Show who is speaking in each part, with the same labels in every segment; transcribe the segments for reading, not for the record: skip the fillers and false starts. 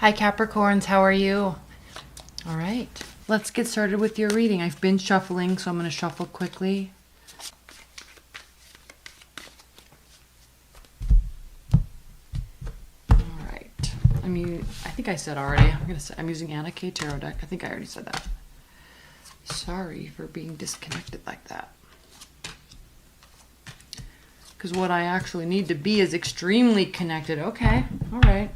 Speaker 1: Hi Capricorns, how are you? All right, let's get started with your reading. I've been shuffling, so I'm going to shuffle quickly. All right. I think I said already. I'm using Anna K Tarot deck. I think I already said that. Sorry for being disconnected like that. Because what I actually need to be is extremely connected. Okay, all right.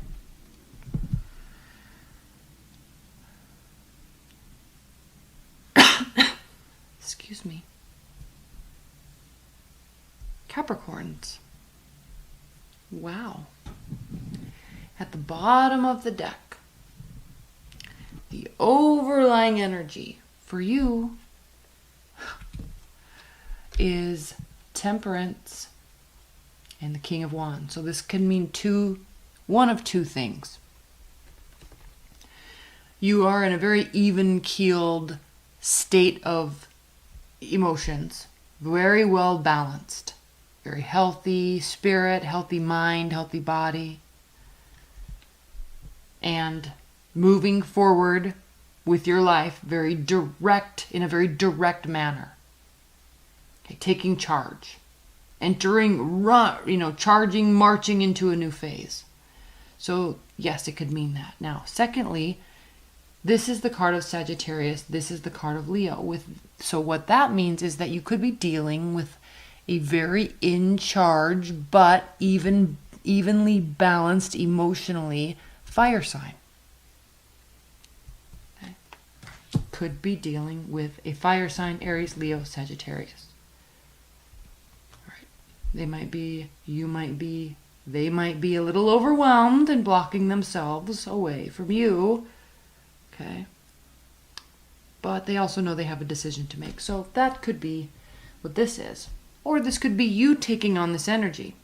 Speaker 1: Excuse me. Capricorns. Wow. At the bottom of the deck, the overlying energy for you is Temperance and the King of Wands. So this can mean one of two things. You are in a very even-keeled state of emotions, very well balanced, very healthy spirit, healthy mind, healthy body, and moving forward with your life in a very direct manner. Okay, taking charge, charging, marching into a new phase. So yes, it could mean that. Now, secondly, this is the card of Sagittarius. This is the card of Leo. So what that means is that you could be dealing with a very in charge, but evenly balanced emotionally fire sign. Okay. Could be dealing with a fire sign, Aries, Leo, Sagittarius. All right. They might be a little overwhelmed and blocking themselves away from you. Okay. But they also know they have a decision to make. So that could be what this is. Or this could be you taking on this energy.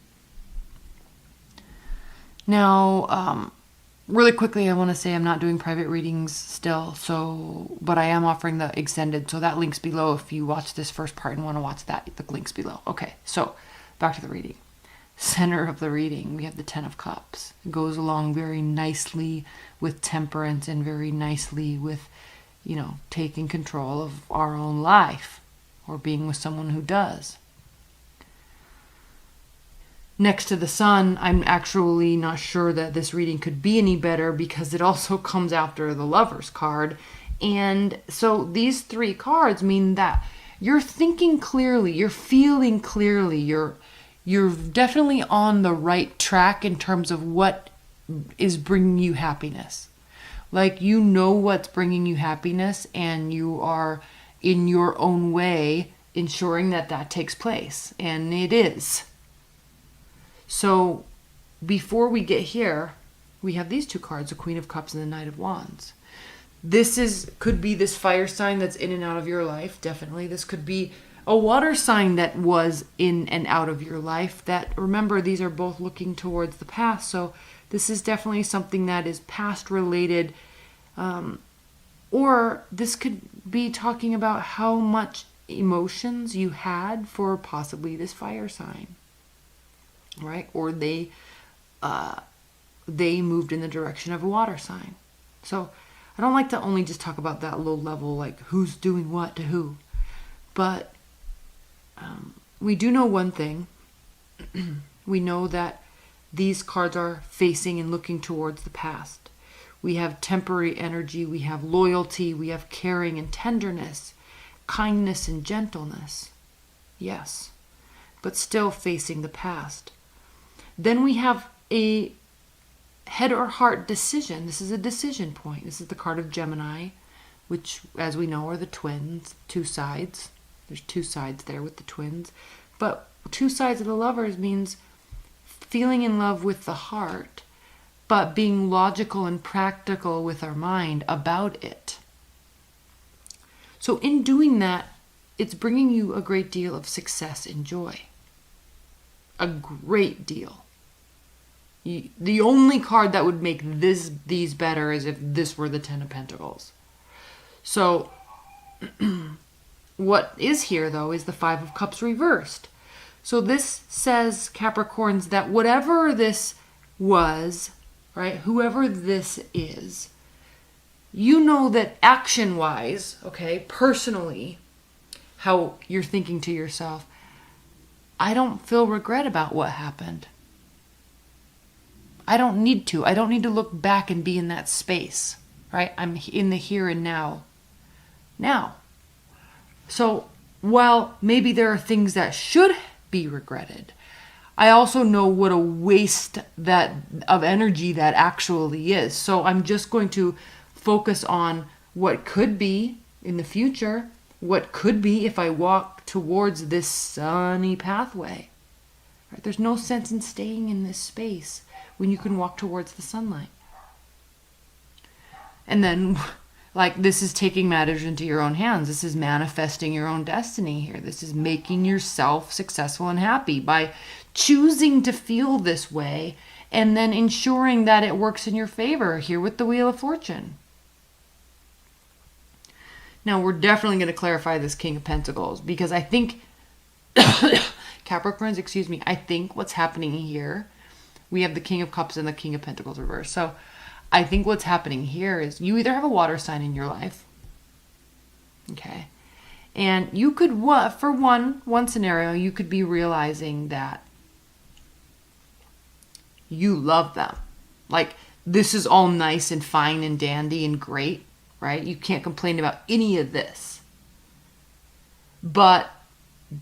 Speaker 1: Now, really quickly, I want to say I'm not doing private readings still, but I am offering the extended. So that link's below if you watch this first part and want to watch that. The link's below. Okay, so back to the reading. Center of the reading, we have the Ten of Cups. It goes along very nicely with Temperance and very nicely with, taking control of our own life or being with someone who does. Next to the Sun, I'm actually not sure that this reading could be any better because it also comes after the Lover's card. And so these three cards mean that you're thinking clearly, you're feeling clearly, you're definitely on the right track in terms of what is bringing you happiness. Like, you know what's bringing you happiness, and you are in your own way ensuring that takes place. And it is. So before we get here, we have these two cards, the Queen of Cups and the Knight of Wands. Could be this fire sign that's in and out of your life, definitely. This could be a water sign that was in and out of your life. Remember, these are both looking towards the past. So this is definitely something that is past related. Or this could be talking about how much emotions you had for possibly this fire sign. Right? Or they moved in the direction of a water sign. So I don't like to only just talk about that low level, like who's doing what to who. But we do know one thing. We know that these cards are facing and looking towards the past. We have temporary energy, we have loyalty, we have caring and tenderness, kindness and gentleness. Yes, but still facing the past. Then we have a head or heart decision. This is a decision point. This is the card of Gemini, which, as we know, are the twins, two sides. There's two sides there with the twins. But two sides of the Lovers means feeling in love with the heart, but being logical and practical with our mind about it. So in doing that, it's bringing you a great deal of success and joy. A great deal. The only card that would make these better is if this were the Ten of Pentacles. So what is here, though, is the Five of Cups reversed. So this says, Capricorns, that whatever this was, right? Whoever this is, you know that action-wise, okay, personally, how you're thinking to yourself, I don't feel regret about what happened. I don't need to. I don't need to look back and be in that space, right? I'm in the here and now. Now. So while maybe there are things that should be regretted, I also know what a waste of energy that actually is. So I'm just going to focus on what could be in the future, what could be if I walk towards this sunny pathway. Right? There's no sense in staying in this space when you can walk towards the sunlight. And then, like, this is taking matters into your own hands. This is manifesting your own destiny here. This is making yourself successful and happy by choosing to feel this way and then ensuring that it works in your favor here with the Wheel of Fortune. Now, we're definitely going to clarify this King of Pentacles because I think, Capricorns, excuse me, I think what's happening here, we have the King of Cups and the King of Pentacles reversed. So I think what's happening here is you either have a water sign in your life, okay, and you could, for one scenario, you could be realizing that you love them. Like, this is all nice and fine and dandy and great, right? You can't complain about any of this. But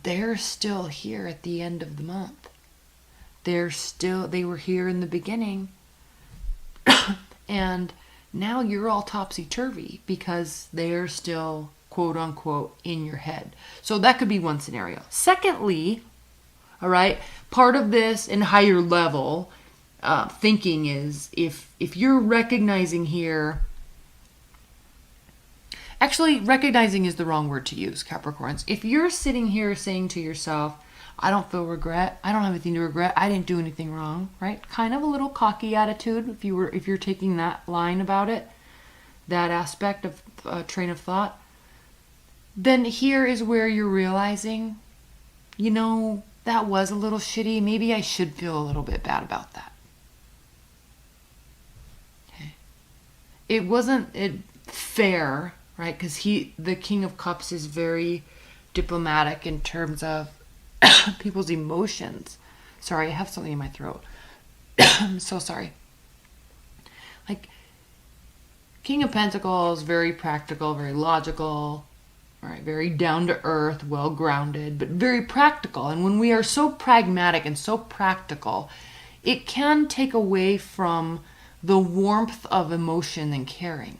Speaker 1: they're still here at the end of the month. They were here in the beginning. And now you're all topsy-turvy because they're still, quote unquote, in your head. So that could be one scenario. Secondly, all right, part of this in higher level thinking is if you're recognizing here, actually recognizing is the wrong word to use, Capricorns. If you're sitting here saying to yourself, I don't feel regret, I don't have anything to regret, I didn't do anything wrong, right? Kind of a little cocky attitude if you're taking that line about it, that aspect of train of thought, then here is where you're realizing, you know, that was a little shitty. Maybe I should feel a little bit bad about that. Okay. It wasn't fair, right? Because the King of Cups is very diplomatic in terms of people's emotions. Sorry, I have something in my throat. I'm so sorry. Like, King of Pentacles, very practical, very logical, right? Very down to earth, well grounded, but very practical. And when we are so pragmatic and so practical, it can take away from the warmth of emotion and caring.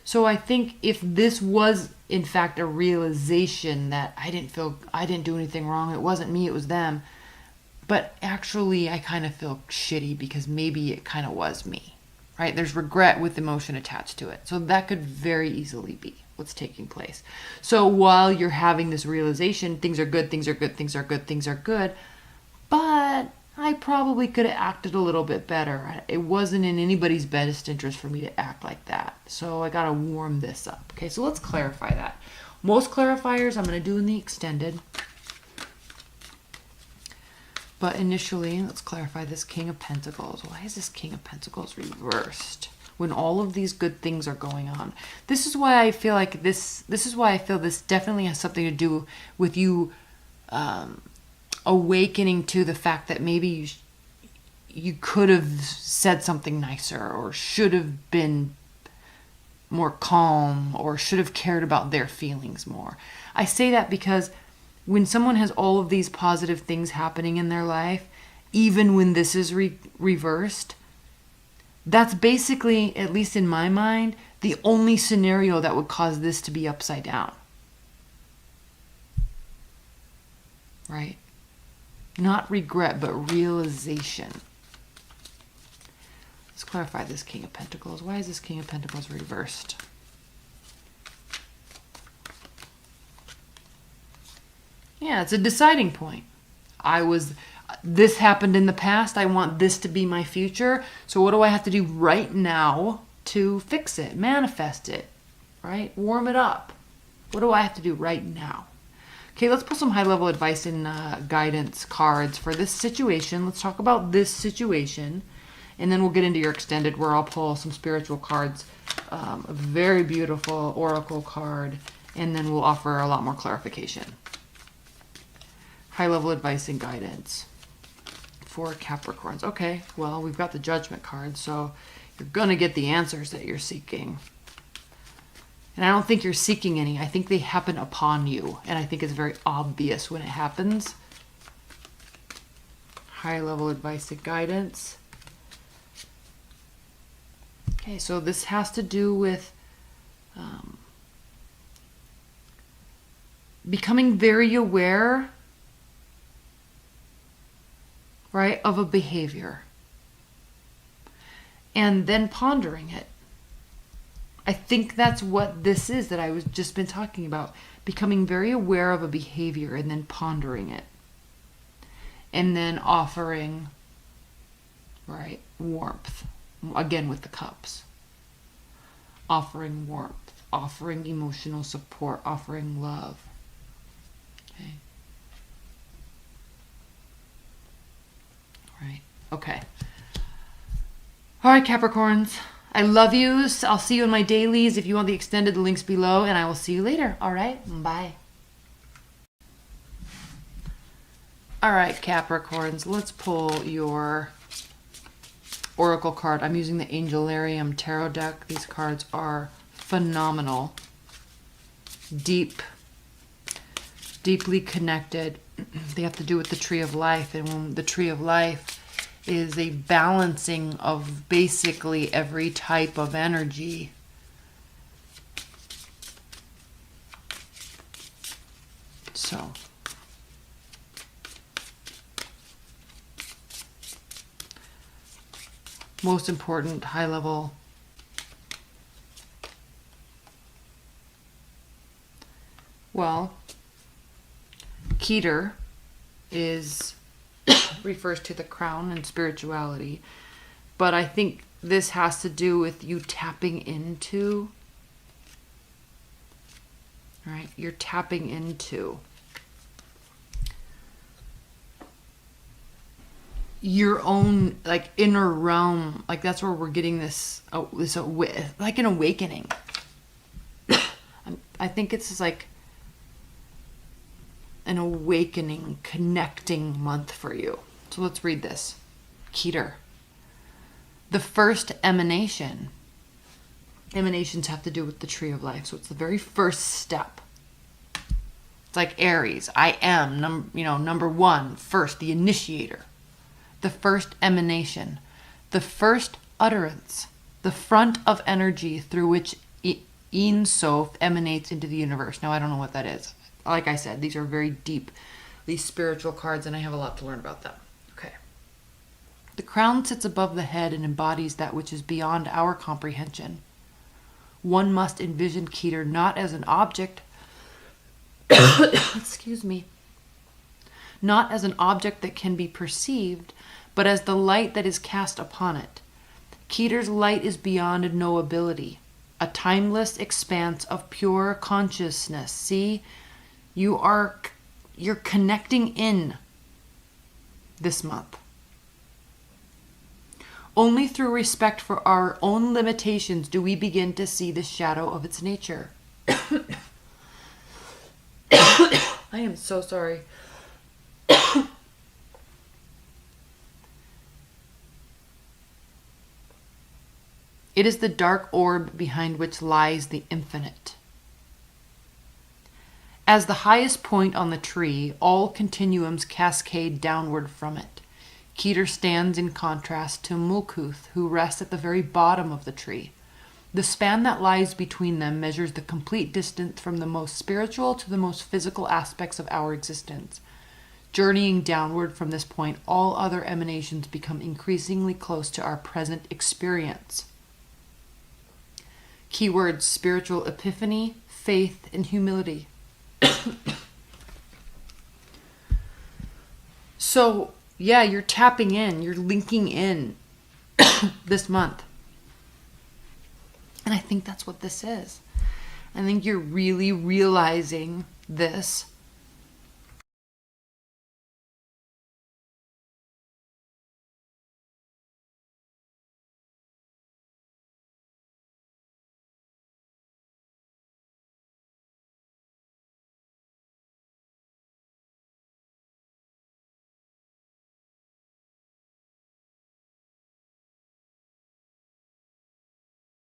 Speaker 1: So I think if this was in fact a realization that I didn't do anything wrong, it wasn't me, it was them, but actually I kind of feel shitty because maybe it kind of was me, right? There's regret with emotion attached to it. So that could very easily be what's taking place. So while you're having this realization, things are good, things are good, things are good, things are good, but I probably could have acted a little bit better. It wasn't in anybody's best interest for me to act like that. So I got to warm this up. Okay, so let's clarify that. Most clarifiers I'm going to do in the extended. But initially, let's clarify this King of Pentacles. Why is this King of Pentacles reversed when all of these good things are going on? This is why I feel like this is why I feel this definitely has something to do with you awakening to the fact that maybe you could have said something nicer or should have been more calm or should have cared about their feelings more. I say that because when someone has all of these positive things happening in their life, even when this is reversed, that's basically, at least in my mind, the only scenario that would cause this to be upside down. Right? Not regret, but realization. Let's clarify this King of Pentacles. Why is this King of Pentacles reversed? Yeah, it's a deciding point. This happened in the past. I want this to be my future. So what do I have to do right now to fix it, manifest it, right? Warm it up. What do I have to do right now? Okay, let's pull some high-level advice and guidance cards for this situation. Let's talk about this situation And then we'll get into your extended where I'll pull some spiritual cards. A very beautiful oracle card. And then we'll offer a lot more clarification. High-level advice and guidance for Capricorns. Okay, well, we've got the Judgment card, so you're going to get the answers that you're seeking. And I don't think you're seeking any. I think they happen upon you. And I think it's very obvious when it happens. High-level advice and guidance. Okay, so this has to do with becoming very aware, right, of a behavior. And then pondering it. I think that's what this is that I was just been talking about. Becoming very aware of a behavior and then pondering it. And then offering, right, warmth. Again with the cups. Offering warmth. Offering emotional support. Offering love. Okay. Right. Okay. All right, Capricorns. I love you. I'll see you in my dailies. If you want the extended, the link's below, and I will see you later. All right. Bye. All right, Capricorns. Let's pull your oracle card. I'm using the Angelarium Tarot deck. These cards are phenomenal. Deeply connected. They have to do with the Tree of Life. And when the Tree of Life is a balancing of basically every type of energy. So, most important, high level. Well, Keter refers to the crown and spirituality, but I think this has to do with you tapping into, right? You're tapping into your own like inner realm. Like that's where we're getting this like an awakening. I think it's just like an awakening, connecting month for you. So let's read this. Keter. The first emanation. Emanations have to do with the Tree of Life. So it's the very first step. It's like Aries. I am, number one, first, the initiator. The first emanation. The first utterance. The front of energy through which Ein Sof emanates into the universe. Now, I don't know what that is. Like I said, these are very deep, these spiritual cards, and I have a lot to learn about them. Okay. The crown sits above the head and embodies that which is beyond our comprehension. One must envision Keter not as an object, excuse me, not as an object that can be perceived, but as the light that is cast upon it. Keter's light is beyond knowability, a timeless expanse of pure consciousness. See, you're connecting in this month. Only through respect for our own limitations do we begin to see the shadow of its nature. I am so sorry. It is the dark orb behind which lies the infinite. As the highest point on the tree, all continuums cascade downward from it. Keter stands in contrast to Mulkuth, who rests at the very bottom of the tree. The span that lies between them measures the complete distance from the most spiritual to the most physical aspects of our existence. Journeying downward from this point, all other emanations become increasingly close to our present experience. Keywords: spiritual epiphany, faith, and humility. So, yeah, you're tapping in, you're linking in this month. And I think that's what this is. I think you're really realizing this